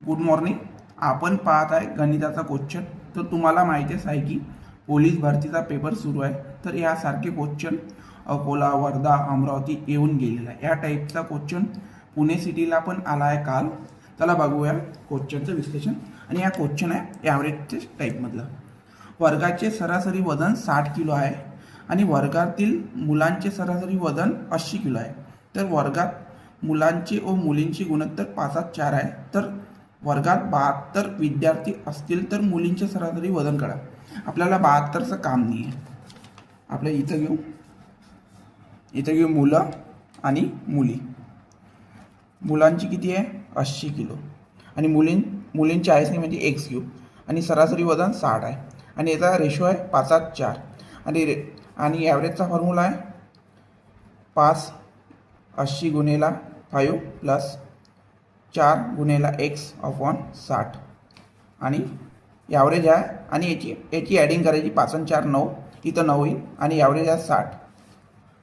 Good morning. आपण पाहत आहे गणिताचा क्वेश्चन. तर तुम्हाला माहितीच आहे की पोलीस भरतीचा पेपर सुरू आहे. तर यासारखे क्वेश्चन अकोला, वर्धा, अमरावती येऊन गेलेला आहे. या टाईपचा क्वेश्चन पुणे सिटीला पण आला आहे काल. चला बघूया क्वेश्चनचं विश्लेषण. आणि या क्वेश्चन आहे ॲव्हरेजचे टाईपमधलं. वर्गाचे सरासरी वजन 60 किलो आहे आणि वर्गातील मुलांचे सरासरी वजन 80 किलो आहे. तर वर्गात मुलांचे व मुलींचे गुणोत्तर 5:4 आहे. तर वर्गात 72 विद्यार्थी असतील तर मुलींचे सरासरी वजन काढा. आपल्याला 72चं काम नाही आहे. आपल्या इथं घेऊ मुलं आणि मुली. मुलांची किती आहे 80 किलो आणि मुलींची 40 म्हणजे एक्स घेऊ आणि सरासरी वजन 60 आहे आणि याचा रेशो आहे 5:4 आणि ॲव्हरेजचा फॉर्म्युला आहे 5:80 गुणेला 5 प्लस 4 गुणेला एक्स अपॉन 60 आणि ॲव्हरेज आहे. आणि याची ॲडिंग करायची. 5 आणि 4 9, इथं 9 येईल आणि ॲव्हरेज आहे 60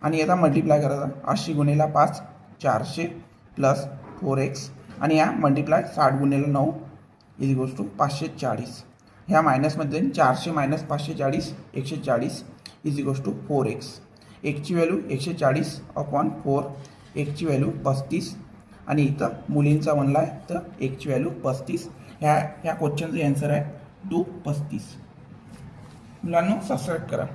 आणि याचा मल्टिप्लाय करायचा. 80 गुणेला 5 400 प्लस 4x आणि या मल्टिप्लाय 60 गुणेला 9 इज इक्वल्स टू 540. ह्या मायनसमध्ये 400 minus 540 140 is equals to 4x. एक्सची व्हॅल्यू 140 अपॉन 4, एक्सची व्हॅल्यू 35 आणि इथं मुलींचा म्हणला आहे तर एक्सची व्हॅल्यू 35. ह्या क्वेश्चनचं आन्सर आहे 2:35. मुलांना सबस्क्राईब करा.